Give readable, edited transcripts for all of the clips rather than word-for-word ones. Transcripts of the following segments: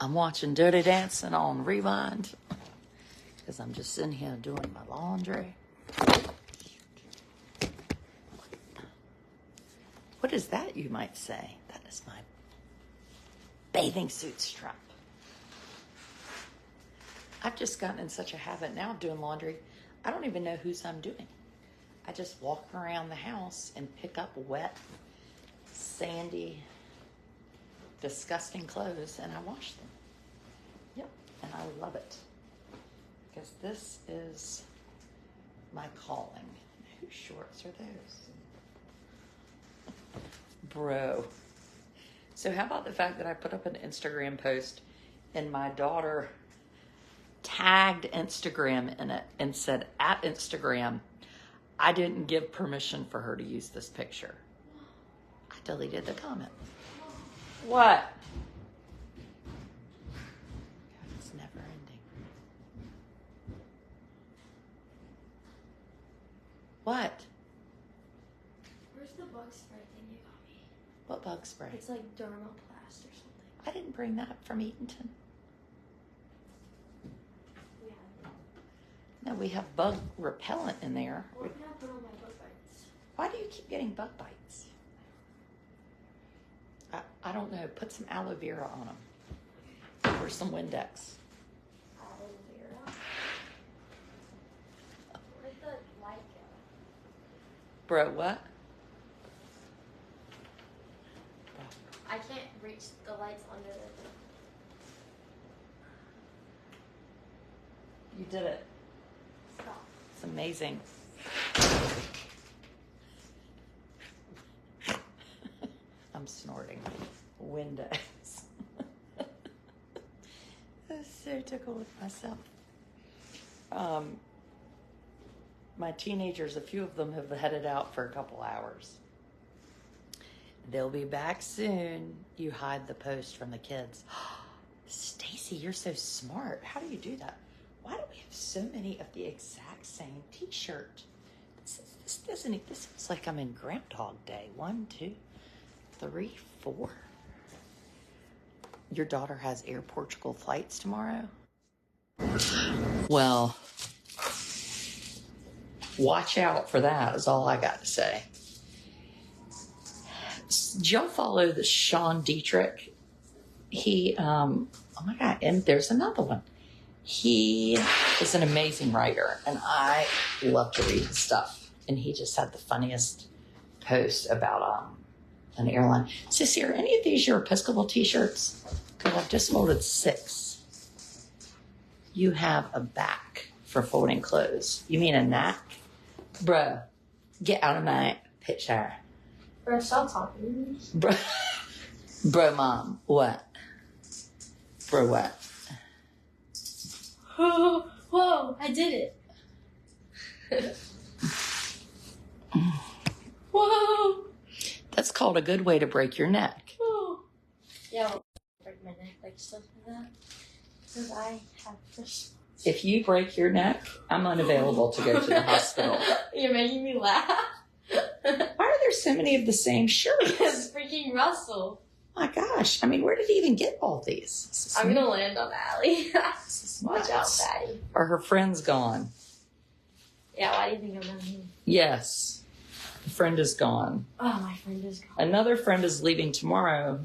I'm watching Dirty Dancing on Rewind because I'm just sitting here doing my laundry. What is that, you might say? That is my bathing suit strap. I've just gotten in such a habit now of doing laundry, I don't even know whose I'm doing. I just walk around the house and pick up wet, sandy, disgusting clothes and I wash them. Yep, and I love it. Because this is my calling. Whose shorts are those? Bro. So how about the fact that I put up an Instagram post and my daughter tagged Instagram in it and said, at Instagram, I didn't give permission for her to use this picture. I deleted the comment. What? God, it's never ending. What? Where's the bug spray thing you got me? What bug spray? It's like Dermoplast or something. I didn't bring that from Eatonton. No, we have bug repellent in there. What can I put on my bug bites? Why do you keep getting bug bites? I don't know. Put some aloe vera on them. Or some Windex. Aloe vera? Where'd the light go? Bro, what? I can't reach the lights under the... You did it. Stop. It's amazing. I'm snorting. Windex. I'm so tickled with myself. My teenagers, a few of them have headed out for a couple hours. They'll be back soon. You hide the post from the kids. Stacy, you're so smart. How do you do that? Why do we have so many of the exact same t-shirt? This is like I'm in Groundhog Day. 1, 2, 3, 4. Your daughter has Air Portugal flights tomorrow? Well, watch out for that is all I got to say. Did y'all follow the Sean Dietrich? He, oh my God, and there's another one. He is an amazing writer, and I love to read his stuff. And he just had the funniest post about an airline. Sissy, are any of these your Episcopal t-shirts? Because I've just folded 6. You have a back for folding clothes. You mean a knack? Bruh, get out of my picture. Bro, stop talking to me. Bro, mom, what? Bro, what? Whoa, I did it. Whoa. That's called a good way to break your neck. Whoa. Yeah, I'll break my neck, like stuff like that. Because I have this. If you break your neck, I'm unavailable to go to the hospital. You're making me laugh. Why are there so many of the same shirts? It's freaking Russell. My gosh. I mean, where did he even get all these? I'm going to land on Allie. Watch out, Patty. Are her friends gone? Yeah, why do you think I'm not here? Yes. The friend is gone. Oh, my friend is gone. Another friend is leaving tomorrow,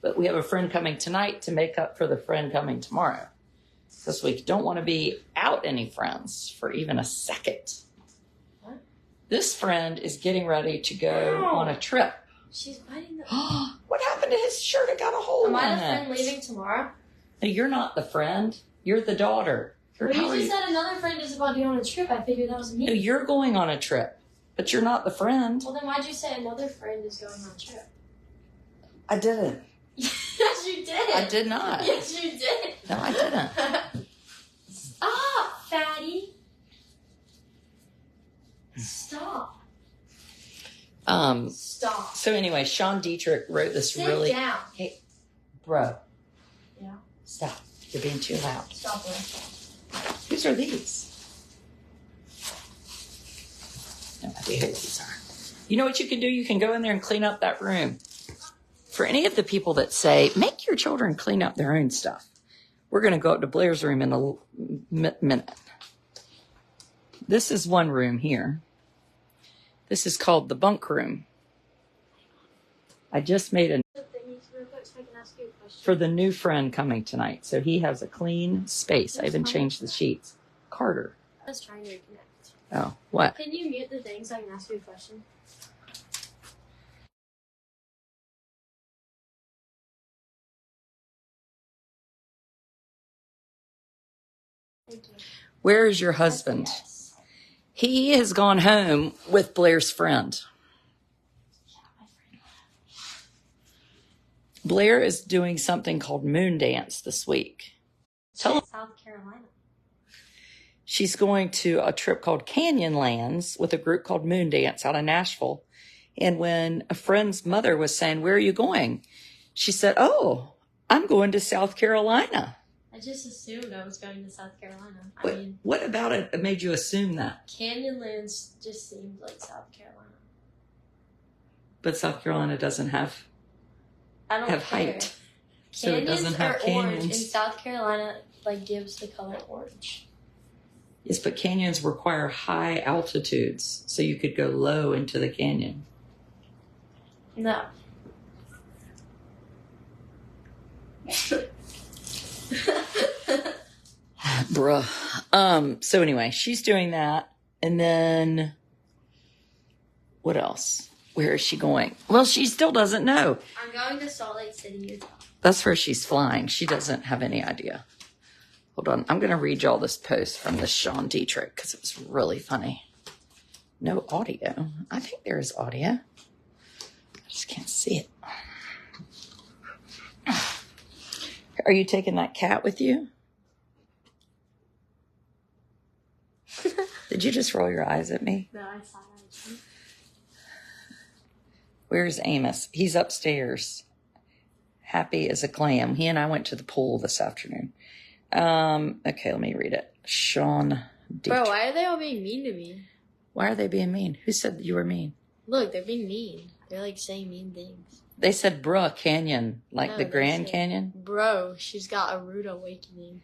but we have a friend coming tonight to make up for the friend coming tomorrow. This week, don't want to be out any friends for even a second. What? This friend is getting ready to go on a trip. She's biting the... What happened to his shirt? It got a hole in it. Am I the friend leaving tomorrow? No, you're not the friend. You're the daughter. Well, you just said another friend is about to go on a trip. I figured that was me. No, you're going on a trip, but you're not the friend. Well, then why'd you say another friend is going on a trip? I didn't. Yes, you did. I did not. Yes, you did. No, I didn't. Stop, fatty. Stop. Stop. So anyway, Sean Dietrich wrote this Sit really... down. Hey, bro. Yeah. Stop. You're being too loud. Stop, bro. Whose are these? No idea who these are. You know what you can do? You can go in there and clean up that room. For any of the people that say, make your children clean up their own stuff. We're going to go up to Blair's room in a minute. This is one room here. This is called the bunk room. I just made a for the new friend coming tonight. So he has a clean space. I even changed the sheets. Carter. I was trying to reconnect. Oh, what? Can you mute the thing so I can ask you a question? Thank you. Where is your husband? Yes. He has gone home with Blair's friend. Blair is doing something called Moon Dance this week. South Carolina. She's going to a trip called Canyonlands with a group called Moon Dance out of Nashville. And when a friend's mother was saying, "Where are you going?" she said, "Oh, I'm going to South Carolina." I just assumed I was going to South Carolina. What about it made you assume that? Canyonlands just seemed like South Carolina. But South Carolina doesn't have height. So it doesn't have canyons. Orange, and South Carolina gives the color orange. Yes, but canyons require high altitudes, so you could go low into the canyon. No. Bruh. So anyway, she's doing that. And then what else? Where is she going? Well, she still doesn't know. I'm going to Salt Lake City, Utah. That's where she's flying. She doesn't have any idea. Hold on. I'm going to read y'all this post from the Sean Dietrich because it was really funny. No audio. I think there is audio. I just can't see it. Are you taking that cat with you? Did you just roll your eyes at me? No, I saw that. Where's Amos? He's upstairs. Happy as a clam. He and I went to the pool this afternoon. Okay, let me read it. Sean Dietrich. Bro, why are they all being mean to me? Why are they being mean? Who said you were mean? Look, they're being mean. They're saying mean things. They said bruh canyon, the Grand Canyon. Bro, she's got a rude awakening.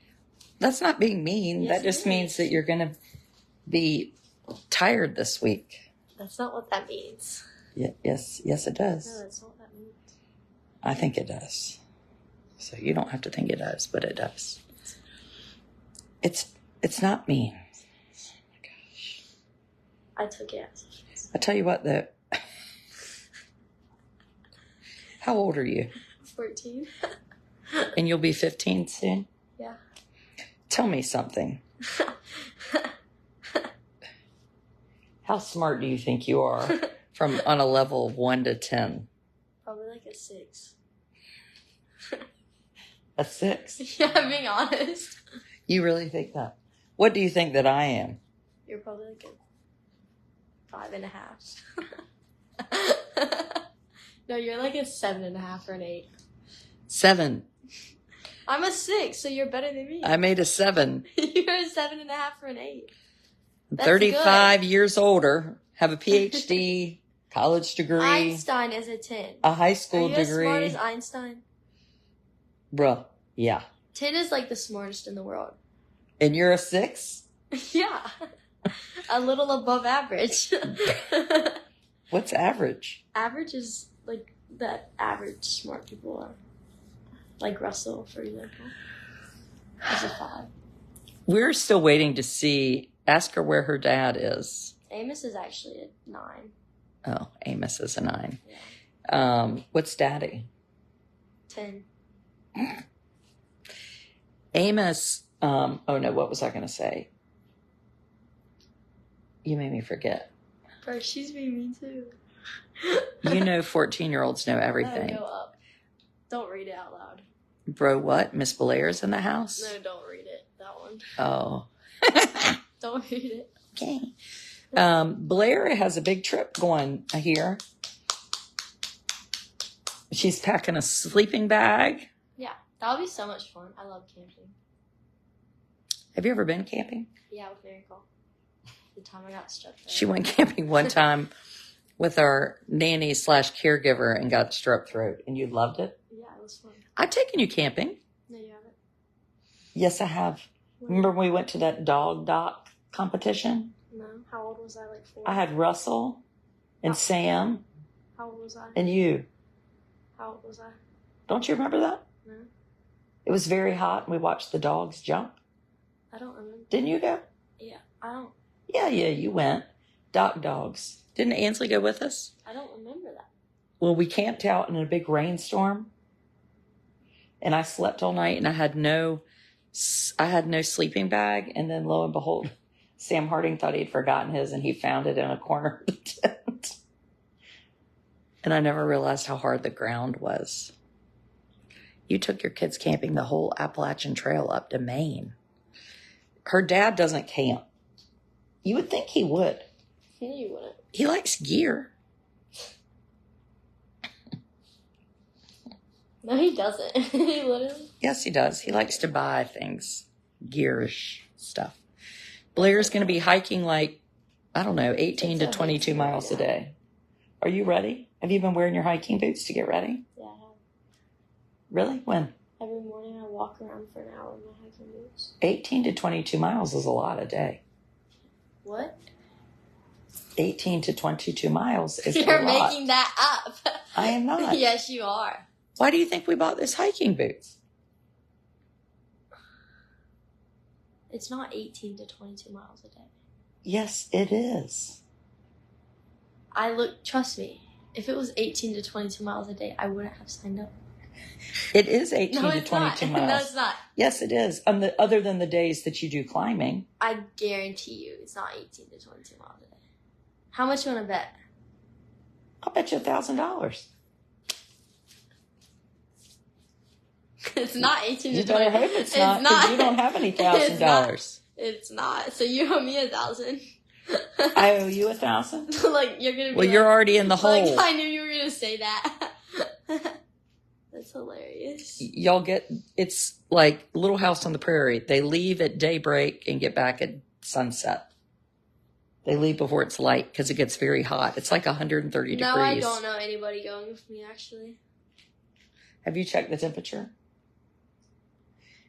That's not being mean. Yes, that just means that you're going to be tired this week. That's not what that means. Yes, it does. No, that's not what that means. I think it does. So you don't have to think it does, but it does. It's not mean. Oh my gosh. I took it. I tell you what, though. How old are you? 14. And you'll be 15 soon? Yeah. Tell me something. How smart do you think you are on a level of 1 to 10? Probably a 6. A 6? Yeah, I'm being honest. You really think that? What do you think that I am? You're probably a 5.5. No, you're a 7.5 or an 8. 7. I'm a 6, so you're better than me. I made a 7. You're a 7.5 or an 8. I'm 35 years older, have a PhD, college degree. Einstein is a 10. A high school degree. Are you as smart as Einstein? Bruh, yeah. 10 is the smartest in the world. And you're a 6? Yeah. A little above average. What's average? Average is that average smart people are. Like Russell, for example. Is a 5. We're still waiting to see. Ask her where her dad is. Amos is actually a 9. Oh, Amos is a 9. Yeah. What's daddy? 10. Amos, oh no, what was I going to say? You made me forget. Bro, she's being mean too. 14-year-olds know everything. No, go up. Don't read it out loud. Bro, what? Miss Blair's in the house? No, don't read it. That one. Oh. Don't read it. Okay. Blair has a big trip going here. She's packing a sleeping bag. Yeah, that'll be so much fun. I love camping. Have you ever been camping? Yeah, with Miracle. The time I got strep throat. She went camping one time with our nanny / caregiver and got strep throat. And you loved it? Yeah, it was fun. I've taken you camping. No, you haven't. Yes, I have. Remember when we went to that dog dock competition? No. How old was I? Like 4? I had Russell and Sam. How old was I? And you. How old was I? Don't you remember that? No. It was very hot and we watched the dogs jump. I don't remember. Didn't you go? Yeah, I don't. Yeah, you went. Dogs. Didn't Ansley go with us? I don't remember that. Well, we camped out in a big rainstorm. And I slept all night and I had no sleeping bag. And then lo and behold, Sam Harding thought he'd forgotten his and he found it in a corner of the tent. And I never realized how hard the ground was. You took your kids camping the whole Appalachian Trail up to Maine. Her dad doesn't camp. You would think he would. No, you wouldn't. He likes gear. No, he doesn't. He literally. Yes, he does. He likes to buy things, gearish stuff. Blair's going to be hiking 18 to 22 miles a day. Are you ready? Have you been wearing your hiking boots to get ready? Yeah, I have. Really? When? Every morning I walk around for an hour in my hiking boots. 18 to 22 miles is a lot a day. What? 18 to 22 miles is a lot. You're making that up. I am not. Yes, you are. Why do you think we bought this hiking boots? It's not 18 to 22 miles a day. Yes, it is. Trust me, if it was 18 to 22 miles a day, I wouldn't have signed up. It is 18 to 22 not. miles. No, it's not. Yes, it is. Other than the days that you do climbing. I guarantee you it's not 18 to 22 miles a day. How much you want to bet? I'll bet you $1,000. It's not 18 You to 20. better hope it's not, because you don't have any $1,000. It's not. So you owe me $1,000. I owe you $1,000? Like, you're going to be Well, you're already in the hole. Like, I knew you were going to say that. That's hilarious. It's like Little House on the Prairie. They leave at daybreak and get back at sunset. They leave before it's light because it gets very hot. It's like 130 degrees. No, I don't know anybody going with me, actually. Have you checked the temperature?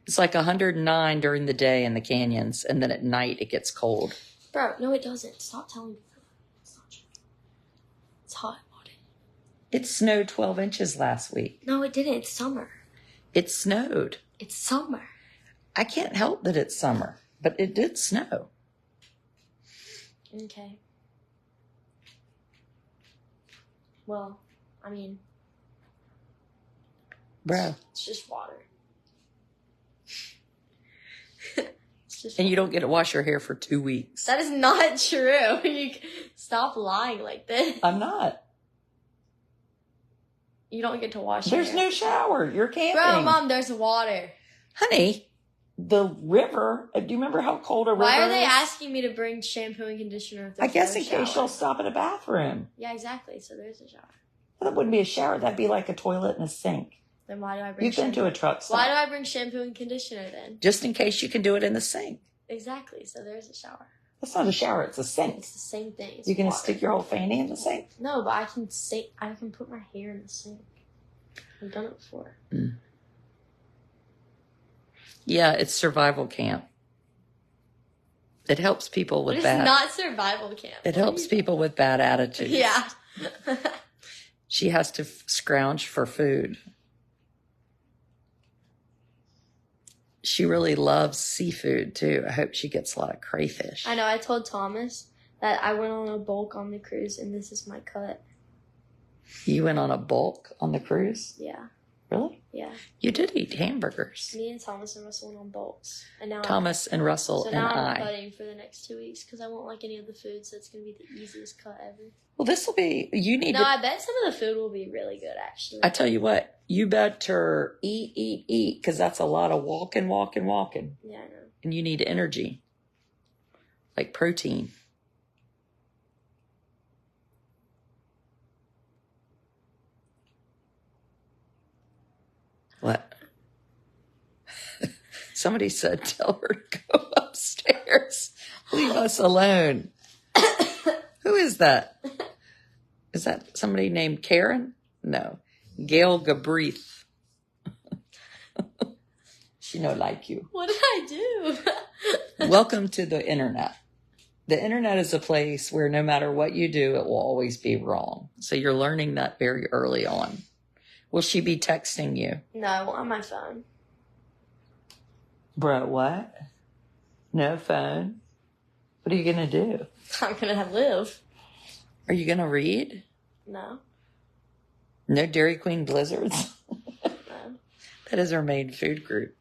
It's like 109 during the day in the canyons, and then at night it gets cold. Bro, no, it doesn't. Stop telling me that. It's not true. It's hot. It snowed 12 inches last week. No, it didn't. It's summer. It snowed. It's summer. I can't help that it's summer, but it did snow. Okay. Well, I mean... Bro. It's just water. And you don't get to wash your hair for 2 weeks. That is not true. Stop lying like this. I'm not. You don't get to wash your hair. There's no shower. You're camping. Bro, Mom, there's water. Honey, the river, do you remember how cold a river is? Why are they asking me to bring shampoo and conditioner if there's I guess no in case shower? you'll stop at a bathroom. Yeah, exactly. So there's a shower. Well, that wouldn't be a shower. That'd be like a toilet and a sink. Then why do I bring You've been to a truck stop. Why do I bring shampoo and conditioner then? Just in case you can do it in the sink. Exactly. So there's a shower. That's not a shower. It's a sink. It's the same thing. It's You gonna water. stick your whole fanny in the sink? No, but I can put my hair in the sink. I've done it before. Mm. Yeah, it's survival camp. It helps people with It's bad. not survival camp. It helps people with bad attitudes. Yeah. She has to scrounge for food. She really loves seafood too. I hope she gets a lot of crayfish. I know. I told Thomas that I went on a bulk on the cruise, and this is my cut. You went on a bulk on the cruise? Yeah. Really? Yeah. You did eat hamburgers. Me and Thomas and Russell went on bulks, and now Thomas and Russell and now I'm I. cutting for the next 2 weeks because I won't like any of the food, so it's gonna be the easiest cut ever. Well, this will be. You need No, to. I bet some of the food will be really good, actually. I tell you what. You better eat, because that's a lot of walking. Yeah, I know. And you need energy, like protein. What? Somebody said, tell her to go upstairs. Leave us alone. Who is that? Is that somebody named Karen? No. Gail Gabrith. She no like you. What did I do? Welcome to the internet. The internet is a place where no matter what you do, it will always be wrong. So you're learning that very early on. Will she be texting you? No, on my phone. Bro, what? No phone? What are you going to do? I'm going to live. Are you going to read? No. No Dairy Queen Blizzards? No. That is our main food group.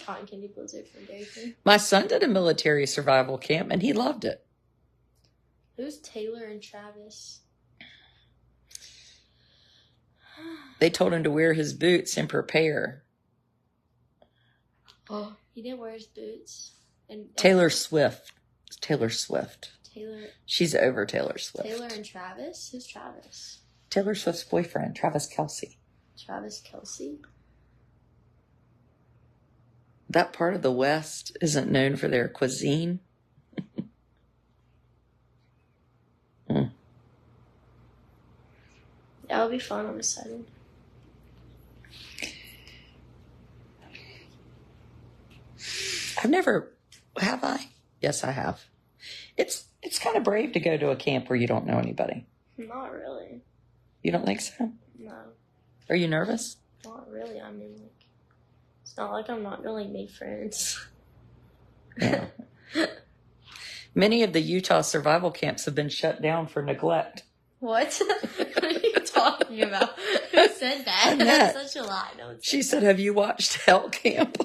Cotton candy blizzard from Dairy Queen. My son did a military survival camp and he loved it. Who's Taylor and Travis? They told him to wear his boots and prepare. Oh, he didn't wear his boots. And Taylor Swift. Taylor Swift. Taylor. She's over Taylor Swift. Taylor and Travis? Who's Travis? Taylor Swift's boyfriend, Travis Kelce. Travis Kelce? That part of the West isn't known for their cuisine. That'll be fun. I'm excited. Have I? Yes, I have. It's kind of brave to go to a camp where you don't know anybody. Not really. You don't think so? No. Are you nervous? Not really. I mean, like, it's not like I'm not gonna like make friends. Yeah. Many of the Utah survival camps have been shut down for neglect. What? What are you talking about? Who said that? Annette. That's such a lie. No one said She said, have you watched Hell Camp?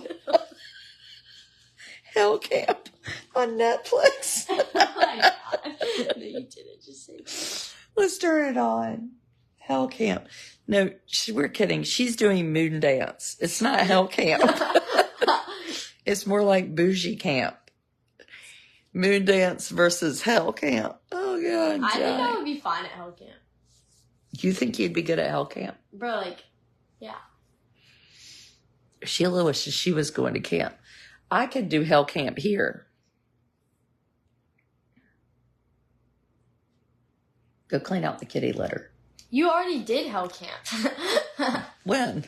Hell Camp on Netflix. Oh my God. No, you didn't just say that. Let's turn it on. Hell Camp. No, we're kidding. She's doing moon dance. It's not Hell Camp. It's more like bougie camp. Moon dance versus Hell Camp. Oh, God. I think I would be fine at Hell Camp. You think you'd be good at Hell Camp? Bro, like, yeah. Sheila wishes she was going to camp. I could do Hell Camp here. Go clean out the kitty litter. You already did Hell Camp. When?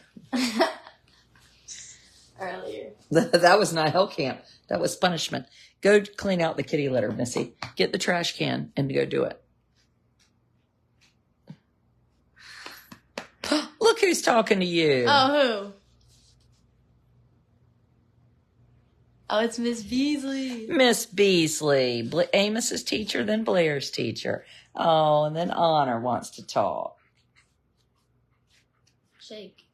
Earlier. That was not Hell Camp. That was punishment. Go clean out the kitty litter, Missy. Get the trash can and go do it. Look who's talking to you. Oh, who? Oh, it's Miss Beasley. Miss Beasley. Amos's teacher, then Blair's teacher. Oh, and then Honor wants to talk. Shake.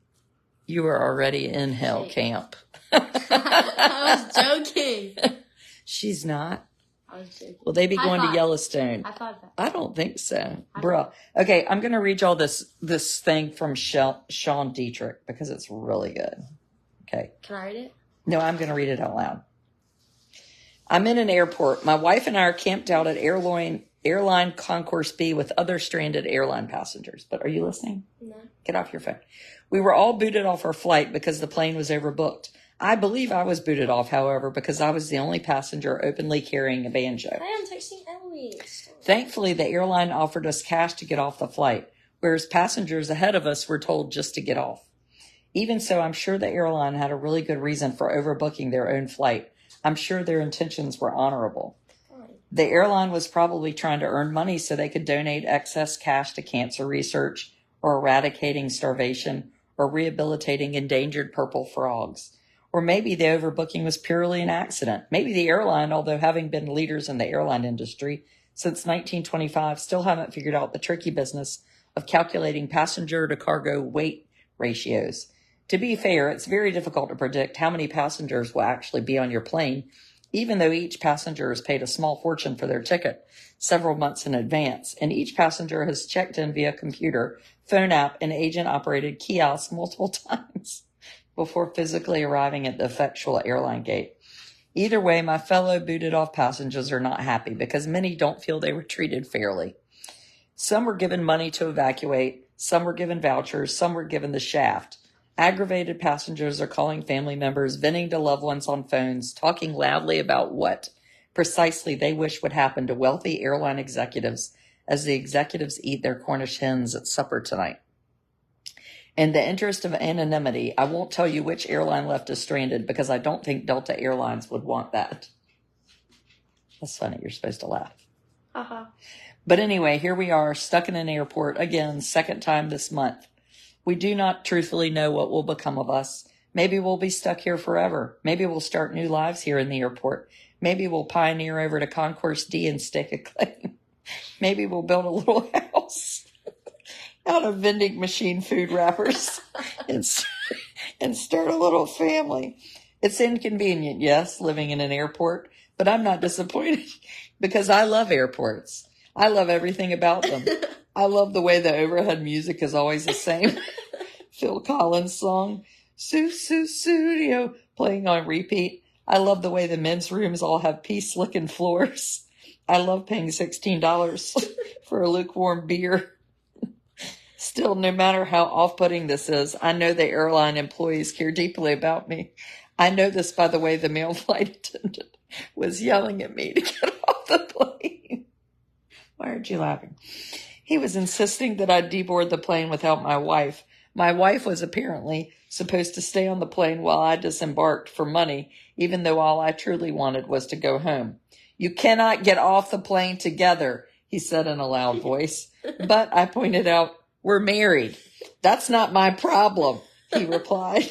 You were already in Hell Camp. I was joking. She's not. I was joking. Will they be High going five. to Yellowstone? I thought that. I don't think so. High Bruh. Okay, I'm going to read y'all this thing from Sean Dietrich because it's really good. Okay. Can I read it? No, I'm going to read it out loud. I'm in an airport. My wife and I are camped out at Airline Concourse B with other stranded airline passengers. But are you listening? No. Get off your phone. We were all booted off our flight because the plane was overbooked. I believe I was booted off, however, because I was the only passenger openly carrying a banjo. I am texting Emily. Thankfully, the airline offered us cash to get off the flight, whereas passengers ahead of us were told just to get off. Even so, I'm sure the airline had a really good reason for overbooking their own flight. I'm sure their intentions were honorable. The airline was probably trying to earn money so they could donate excess cash to cancer research or eradicating starvation or rehabilitating endangered purple frogs. Or maybe the overbooking was purely an accident. Maybe the airline, although having been leaders in the airline industry since 1925, still haven't figured out the tricky business of calculating passenger to cargo weight ratios. To be fair, it's very difficult to predict how many passengers will actually be on your plane, even though each passenger has paid a small fortune for their ticket several months in advance, and each passenger has checked in via computer, phone app, and agent-operated kiosk multiple times before physically arriving at the effectual airline gate. Either way, my fellow booted-off passengers are not happy because many don't feel they were treated fairly. Some were given money to evacuate, some were given vouchers, some were given the shaft. Aggravated passengers are calling family members, venting to loved ones on phones, talking loudly about what precisely they wish would happen to wealthy airline executives as the executives eat their Cornish hens at supper tonight. In the interest of anonymity, I won't tell you which airline left us stranded because I don't think Delta Airlines would want that. That's funny. You're supposed to laugh. Uh-huh. But anyway, here we are, stuck in an airport again, second time this month. We do not truthfully know what will become of us. Maybe we'll be stuck here forever. Maybe we'll start new lives here in the airport. Maybe we'll pioneer over to Concourse D and stake a claim. Maybe we'll build a little house out of vending machine food wrappers and start a little family. It's inconvenient, yes, living in an airport, but I'm not disappointed because I love airports. I love everything about them. I love the way the overhead music is always the same. Phil Collins song, Studio, playing on repeat. I love the way the men's rooms all have pea-slicking floors. I love paying $16 for a lukewarm beer. Still, no matter how off-putting this is, I know the airline employees care deeply about me. I know this by the way the male flight attendant was yelling at me to get off the plane. Why aren't you laughing? He was insisting that I deboard the plane without my wife. My wife was apparently supposed to stay on the plane while I disembarked for money, even though all I truly wanted was to go home. You cannot get off the plane together, he said in a loud voice. But I pointed out, we're married. That's not my problem, he replied.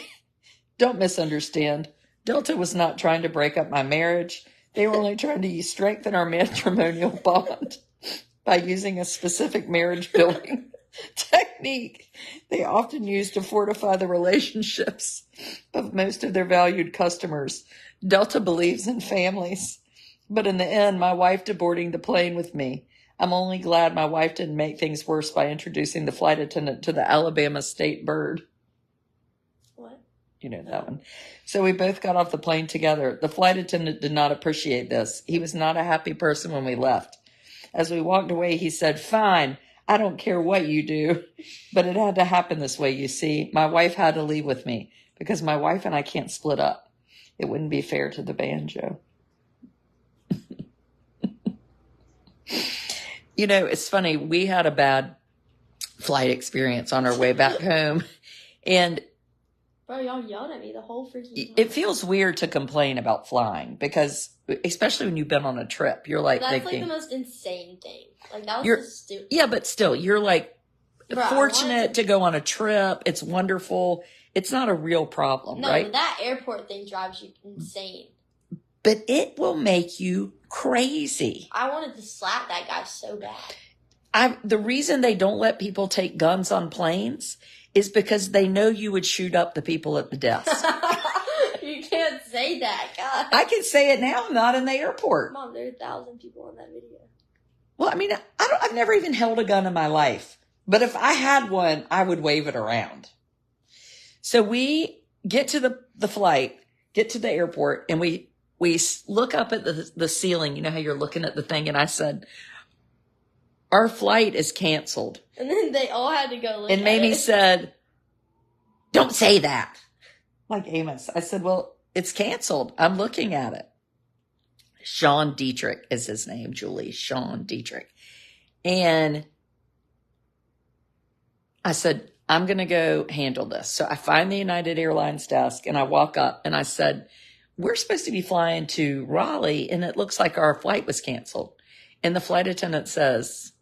Don't misunderstand. Delta was not trying to break up my marriage. They were only trying to strengthen our matrimonial bond by using a specific marriage building technique they often use to fortify the relationships of most of their valued customers. Delta believes in families. But in the end, my wife deboarding the plane with me. I'm only glad my wife didn't make things worse by introducing the flight attendant to the Alabama state bird. What? You know that one. So we both got off the plane together. The flight attendant did not appreciate this. He was not a happy person when we left. As we walked away, he said, fine, I don't care what you do. But it had to happen this way, you see. My wife had to leave with me because my wife and I can't split up. It wouldn't be fair to the banjo. You know, it's funny. We had a bad flight experience on our way back home. And bro, y'all yelled at me the whole freaking time. It feels weird to complain about flying because, especially when you've been on a trip, you're like that's thinking, like the most insane thing. Like, that was just stupid. Yeah, but still, you're like Bro, fortunate to go on a trip. It's wonderful. It's not a real problem, no, right? But that airport thing drives you insane. But it will make you crazy. I wanted to slap that guy so bad. The reason they don't let people take guns on planes is because they know you would shoot up the people at the desk. You can't say that, God. I can say it now. I'm not in the airport. Mom, there are 1,000 people on that video. Well, I mean, I've never even held a gun in my life. But if I had one, I would wave it around. So we get to the flight, get to the airport, and we look up at the ceiling. You know how you're looking at the thing? And I said, our flight is canceled. And then they all had to go look and at Mamie it. said, don't say that. Like Amos. I said, well, it's canceled. I'm looking at it. Sean Dietrich is his name, Julie. Sean Dietrich. And I said, I'm going to go handle this. So I find the United Airlines desk and I walk up and I said, we're supposed to be flying to Raleigh and it looks like our flight was canceled. And the flight attendant says,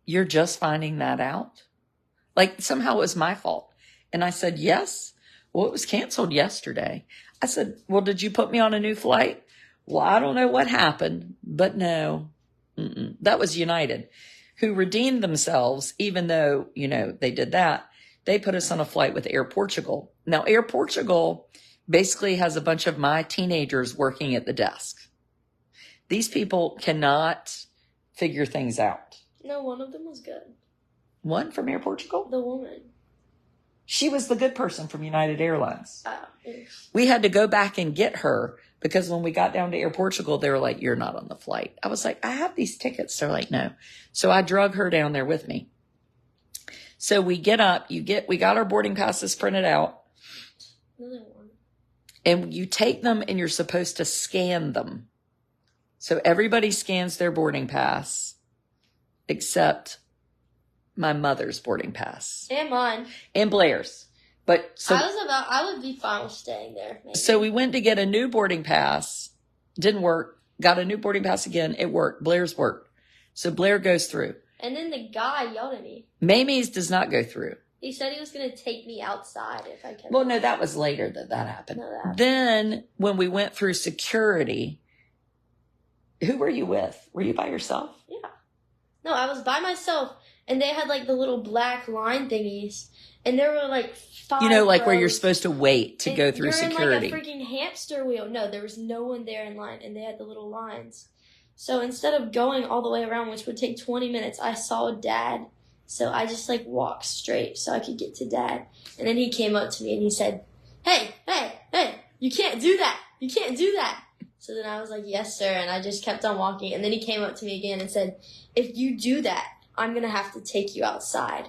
you're just finding that out? Like somehow it was my fault. And I said, yes. Well, it was canceled yesterday. I said, well, did you put me on a new flight? Well, I don't know what happened, but no. That was United, who redeemed themselves, even though, they did that. They put us on a flight with Air Portugal. Now, Air Portugal basically has a bunch of my teenagers working at the desk. These people cannot figure things out. No, one of them was good. One from Air Portugal? The woman. She was the good person from United Airlines. Oh, yes. We had to go back and get her because when we got down to Air Portugal, they were like, you're not on the flight. I was like, I have these tickets. They're like, no. So I drug her down there with me. So we get up, we got our boarding passes printed out. Another one. And you take them and you're supposed to scan them. So everybody scans their boarding pass except my mother's boarding pass. And mine. And Blair's. But so I would be fine with staying there. Maybe. So we went to get a new boarding pass. Didn't work. Got a new boarding pass again. It worked. Blair's worked. So Blair goes through. And then the guy yelled at me. Mamie's does not go through. He said he was going to take me outside if I kept. Well, no, that was later that happened. No, that happened. Then when we went through security, who were you with? Were you by yourself? Yeah. No, I was by myself, and they had like the little black line thingies, and there were like 5 You know, like rows, where you're supposed to wait to go through you're security. in like a freaking hamster wheel. No, there was no one there in line, and they had the little lines. So instead of going all the way around, which would take 20 minutes, I saw Dad. So I just like walked straight so I could get to Dad. And then he came up to me and he said, hey, you can't do that. You can't do that. So then I was like, yes, sir. And I just kept on walking. And then he came up to me again and said, if you do that, I'm going to have to take you outside.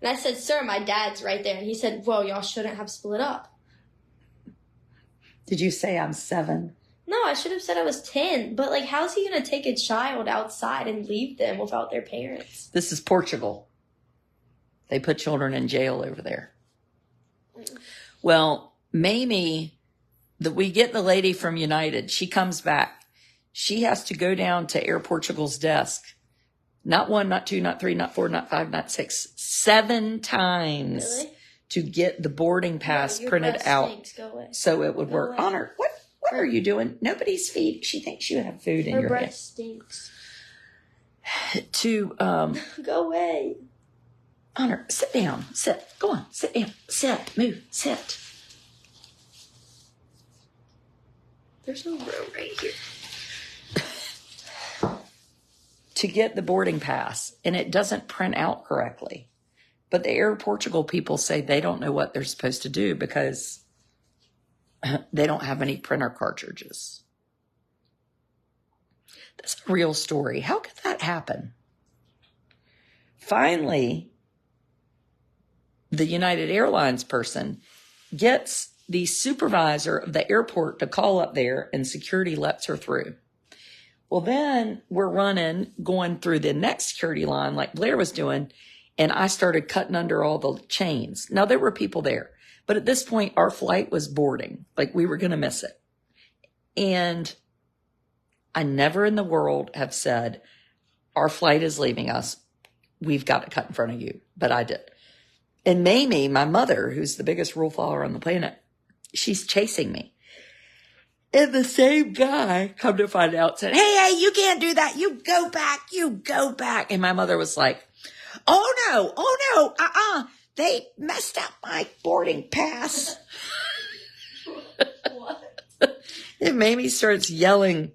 And I said, sir, my dad's right there. And he said, well, y'all shouldn't have split up. Did you say I'm 7? No, I should have said I was 10. But, like, how's he going to take a child outside and leave them without their parents? This is Portugal. They put children in jail over there. Well, Mamie, we get the lady from United. She comes back. She has to go down to Air Portugal's desk. Not 1, not 2, not 3, not 4, not 5, not 6. 7 times Really? to get the boarding pass printed out so it would work. Away. Honor, what are you doing? Nobody's feed. She thinks you have food in Her your breath hand. stinks. To Go away. Honor, sit down. Sit. Go on. Sit down. Sit. Move. Sit. There's no room right here. To get the boarding pass, and it doesn't print out correctly. But the Air Portugal people say they don't know what they're supposed to do because they don't have any printer cartridges. That's a real story. How could that happen? Finally, the United Airlines person gets the supervisor of the airport to call up there, and security lets her through. Well, then we're going through the next security line like Blair was doing, and I started cutting under all the chains. Now, there were people there, but at this point, our flight was boarding. Like, we were going to miss it. And I never in the world have said, our flight is leaving us. We've got to cut in front of you. But I did. And Mamie, my mother, who's the biggest rule follower on the planet, she's chasing me. And the same guy, come to find out, said, hey, you can't do that. You go back. And my mother was like, oh no, they messed up my boarding pass. What? And Mamie starts yelling,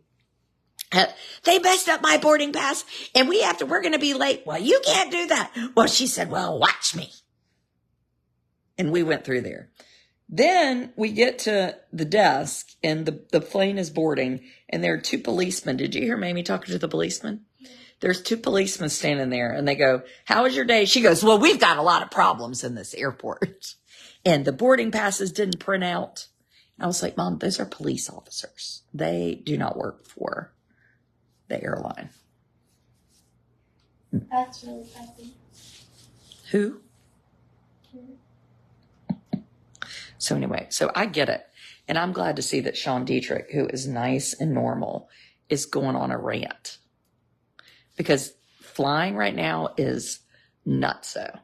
they messed up my boarding pass and we're going to be late. Well, you can't do that. Well, she said, well, watch me. And we went through there. Then we get to the desk and the plane is boarding and there are 2 policemen. Did you hear Mamie talking to the policeman? Yeah. There's 2 policemen standing there and they go, how was your day? She goes, well, we've got a lot of problems in this airport. And the boarding passes didn't print out. And I was like, Mom, those are police officers. They do not work for the airline. That's really funny. Who? So anyway, so I get it. And I'm glad to see that Sean Dietrich, who is nice and normal, is going on a rant. Because flying right now is nutso.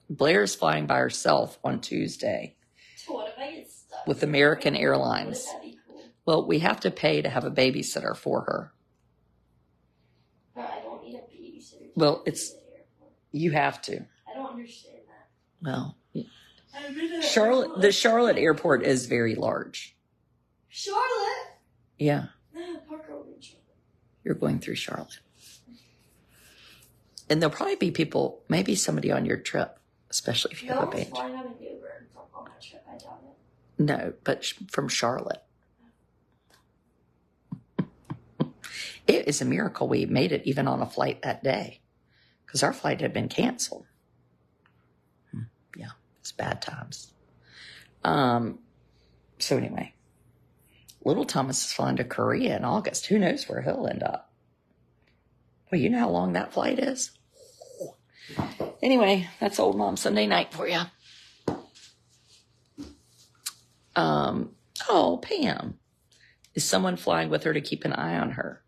Blair's flying by herself on Tuesday. So what if I get stuck? With American Airlines. Would that be cool? Well, we have to pay to have a babysitter for her. I don't need a babysitter. Well, you have to. I don't understand that. Well, the Charlotte airport is very large. Charlotte? Yeah. Park over in Charlotte. You're going through Charlotte. And there'll probably be people, maybe somebody on your trip, especially if you have a baby. Flying out of Newburgh on that trip, I doubt it. No, but from Charlotte. It is a miracle we made it even on a flight that day because our flight had been canceled. Yeah, it's bad times. So anyway, little Thomas is flying to Korea in August. Who knows where he'll end up? Well, you know how long that flight is? Anyway, that's Old Mom Sunday night for you. Oh, Pam. Is someone flying with her to keep an eye on her?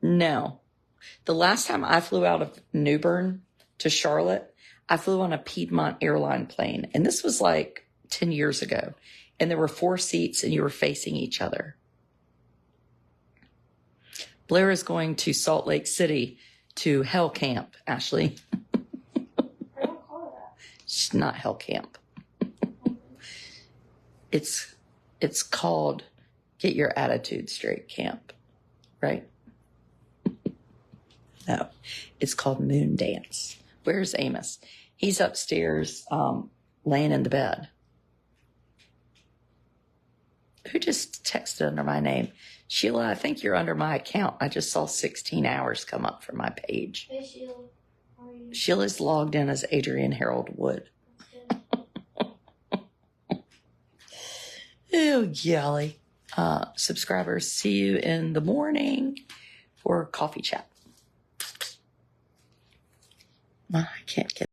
No. The last time I flew out of New Bern to Charlotte, I flew on a Piedmont airline plane. And this was like 10 years ago. And there were 4 seats and you were facing each other. Blair is going to Salt Lake City to Hell Camp, Ashley. I don't call it that. It's not Hell Camp. It's called Get Your Attitude Straight Camp, right? No, it's called Moon Dance. Where's Amos? He's upstairs laying in the bed. Who just texted under my name? Sheila, I think you're under my account. I just saw 16 hours come up for my page. Hey, Sheila. How are you? Sheila's logged in as Adrian Harold Wood. Oh, golly. Subscribers, see you in the morning for coffee chat. I can't get